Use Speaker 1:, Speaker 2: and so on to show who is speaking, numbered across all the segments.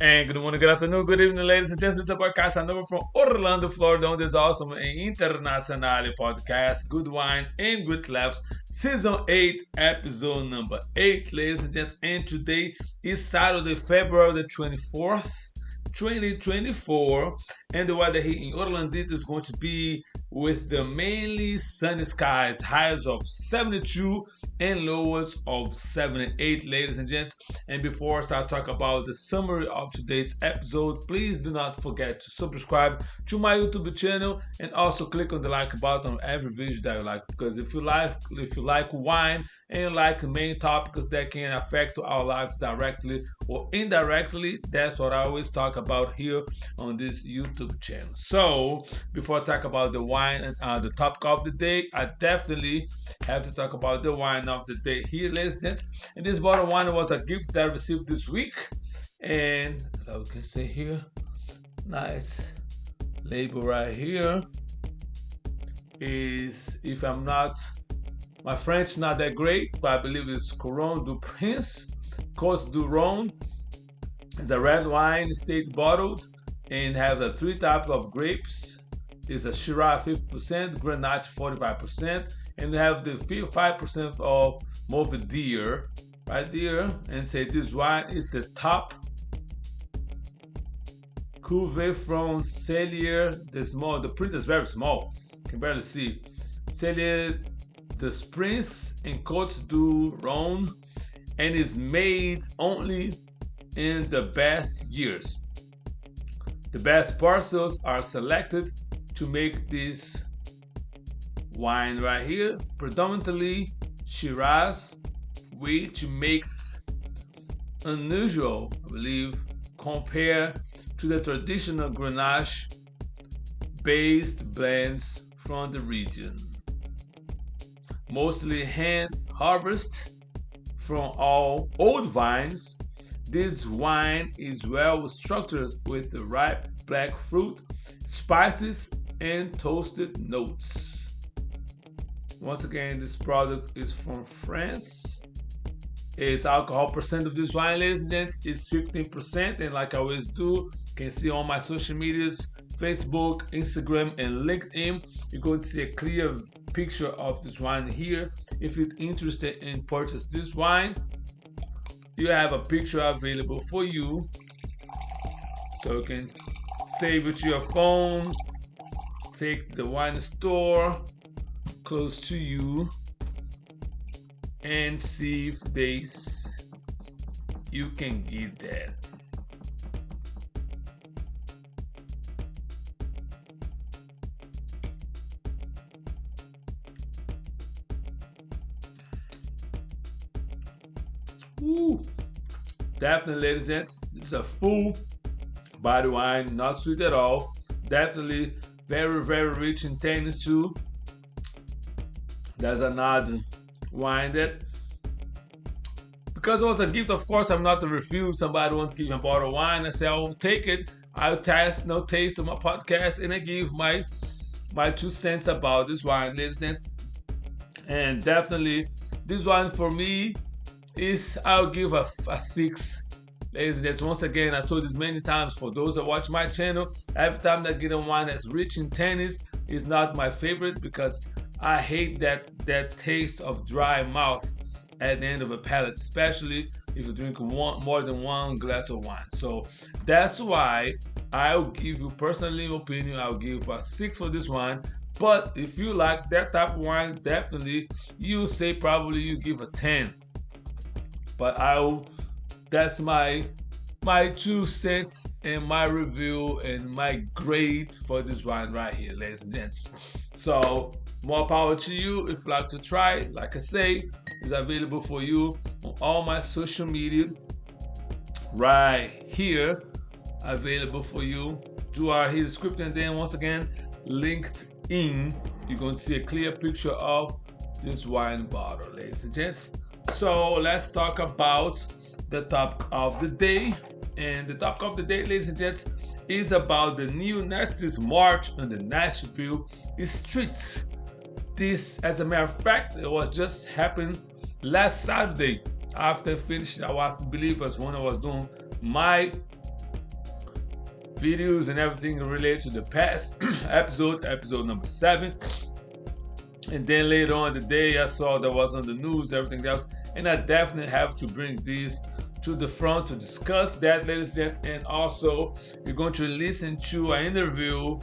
Speaker 1: And good morning, good afternoon, good evening, ladies and gents. It's a podcast I know from Orlando, Florida, on this awesome and international podcast, Good Wine and Good Laughs, Season 8, Episode number 8, ladies and gents. And today is Saturday, February the 24th, 2024. And the weather here in Orlando is going to be with the mainly sunny skies, highs of 72 and lows of 78, ladies and gents. And before I start talking about the summary of today's episode, please do not forget to subscribe to my YouTube channel and also click on the like button on every video that you like. Because if you like wine and you like main topics that can affect our lives directly or indirectly, that's what I always talk about here on this YouTube channel. So before I talk about the wine and the topic of the day, I definitely have to talk about the wine of the day here, ladies and gents. And this bottle of wine was a gift that I received this week, and as I can say here, nice label right here is, if I'm not, my French not that great, but I believe it's Couronne du Prince, Cotes du Rhone. It's a red wine, state bottled, and has a three types of grapes. It's a Shiraz 50%, Grenache 45%, and we have the 5% of Mourvedre right there. And say this wine is the top cuvée from Cellier. The print is very small, you can barely see. Cellier, the Prince in Cotes du Rhone, and is made only in the best years. The best parcels are selected to make this wine right here, predominantly Shiraz, which makes unusual, I believe, compared to the traditional Grenache based blends from the region. Mostly hand harvested from all old vines, this wine is well structured with ripe black fruit, spices, and toasted notes. Once again, this product is from France. Its alcohol percent of this wine, ladies and gents, is 15%. And like I always do, you can see on my social medias, Facebook, Instagram, and LinkedIn, you're going to see a clear picture of this wine here. If you're interested in purchase this wine, you have a picture available for you, so you can save it to your phone, take the wine store close to you, and see if you can get that. Ooh, definitely, ladies and gents, it's a full body wine, not sweet at all. Definitely very, very rich in tannins too. There's another wine that, because it was a gift, of course, I'm not to refuse. Somebody wants to give me a bottle of wine, I say I'll take it. I'll taste on my podcast, and I give my 2 cents about this wine, ladies and gents. And definitely, this wine for me is, I'll give a 6. Ladies and gents, once again, I told this many times, for those that watch my channel, every time that I get a wine that's rich in tannins is not my favorite, because I hate that taste of dry mouth at the end of a palate, especially if you drink more than one glass of wine. So that's why I'll give you, personally opinion, I'll give a 6 for this wine. But if you like that type of wine, definitely you say probably you give a 10. But that's my 2 cents and my review and my grade for this wine right here, ladies and gents. So more power to you. If you like to try it, like I say, it's available for you on all my social media right here, available for you. Do our here script, and then once again, linked in, you're going to see a clear picture of this wine bottle, ladies and gents. So let's talk about the topic of the day. And the topic of the day, ladies and gents, is about the neo-Nazis march on the Nashville streets. This, as a matter of fact, it was just happened last Saturday after I finished, I believe, was when I was doing my videos and everything related to the past episode number 7. And then later on the day, I saw that was on the news, everything else, and I definitely have to bring these to the front to discuss that, ladies and gentlemen. And also, you're going to listen to an interview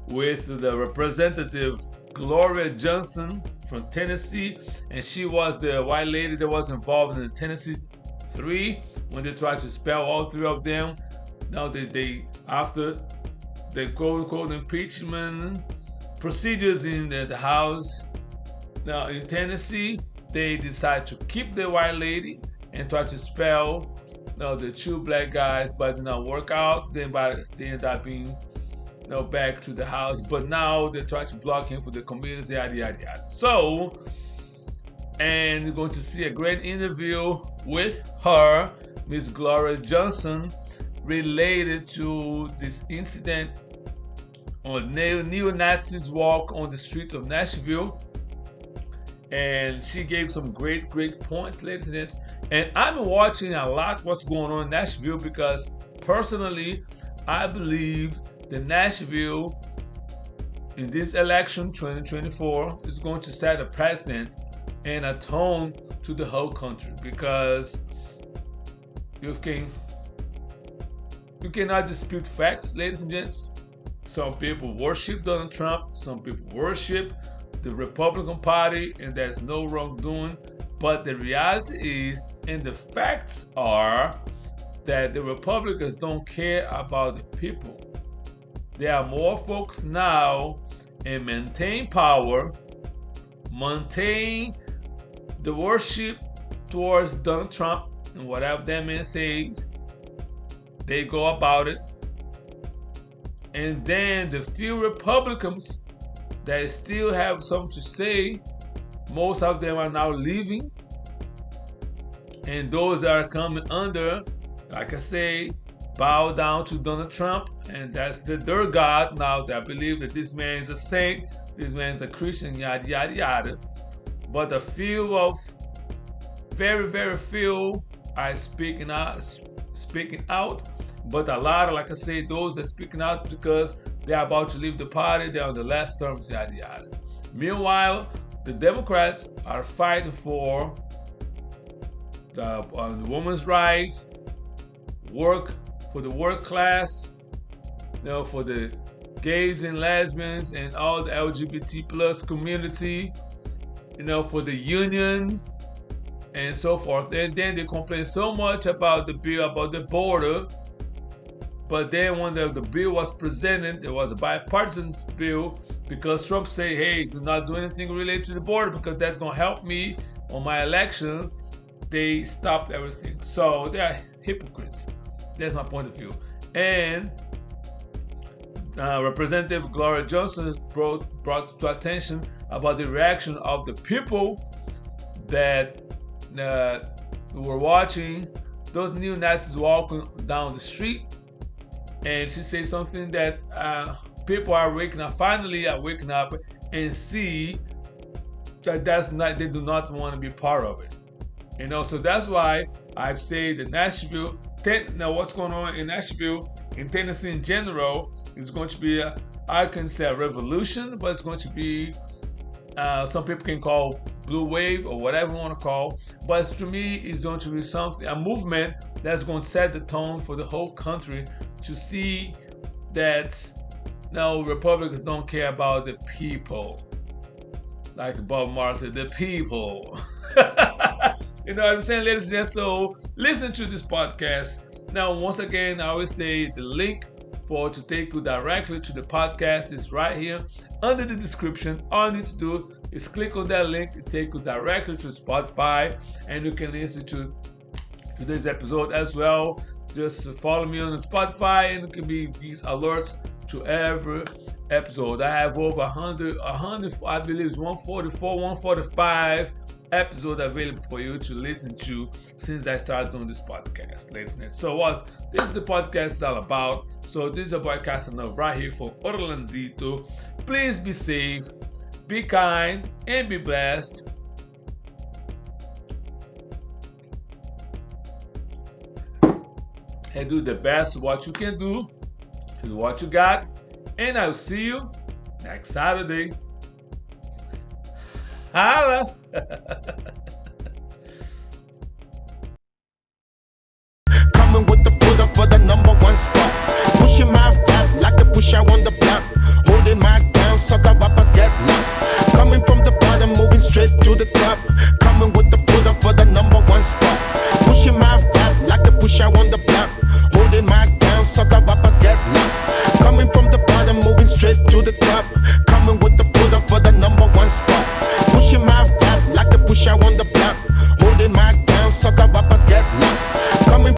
Speaker 1: with the Representative Gloria Johnson from Tennessee, and she was the white lady that was involved in the Tennessee 3 when they tried to expel all 3 of them. Now they after the quote-unquote impeachment procedures in the House. Now in Tennessee, they decided to keep the white lady and try to expel the 2 black guys, but it did not work out. Then they ended up being back to the House, but now they try to block him for the communities, yada yada yada. So, and you're going to see a great interview with her, Miss Gloria Johnson, related to this incident on neo-Nazis walk on the streets of Nashville. And she gave some great points, ladies and gents. And I'm watching a lot what's going on in Nashville, because personally, I believe that Nashville in this election 2024 is going to set a precedent and a tone to the whole country, because you cannot dispute facts, ladies and gents. Some people worship Donald Trump, some people worship the Republican Party, and there's no wrongdoing. But the reality is, and the facts are, that the Republicans don't care about the people. There are more folks now and maintain power, maintain the worship towards Donald Trump, and whatever that man says, they go about it. And then the few Republicans that still have something to say, most of them are now leaving. And those that are coming under, like I say, bow down to Donald Trump, and that's their God now. They believe that this man is a saint, this man is a Christian, yada yada yada. But a few of, very few are speaking out. But a lot of, like I say, those that are speaking out because they're about to leave the party, they're on the last terms, yada yada. Meanwhile, the Democrats are fighting for the women's rights, work for the work class, for the gays and lesbians and all the LGBT plus community, for the union and so forth. And then they complain so much about the bill, about the border. But then when the bill was presented, it was a bipartisan bill, because Trump said, hey, do not do anything related to the border because that's going to help me on my election. They stopped everything. So they are hypocrites. That's my point of view. And Representative Gloria Johnson brought to attention about the reaction of the people that were watching those neo-Nazis walking down the street. And she said something that people are waking up, finally are waking up and see that they do not want to be part of it. So that's why I've said that Nashville, now what's going on in Nashville, in Tennessee in general, is going to be, I can say a revolution, but it's going to be, some people can call blue wave or whatever you want to call, but to me, it's going to be something, a movement that's going to set the tone for the whole country to see that now Republicans don't care about the people. Like Bob Marley said, the people. You know what I'm saying, ladies and gentlemen? So listen to this podcast. Now, once again, I always say the link to take you directly to the podcast is right here under the description. All you need to do is click on that link to take you directly to Spotify, and you can listen to today's episode as well. Just follow me on the Spotify, and you can be these alerts to every episode. I have over 100, I believe it's 144, 145 episodes available for you to listen to since I started doing this podcast, ladies and gentlemen. So what this is the podcast is all about. So this is a podcast right here from Orlandito. Please be safe, be kind, and be blessed. And do the best what you can do. is what you got. And I'll see you next Saturday. Holla!
Speaker 2: Coming with the put up for the #1 spot. Pushing my vibe like a pusher on the block. Holding my down, sucker rappers get lost. Coming from the bottom, moving straight to the top. Coming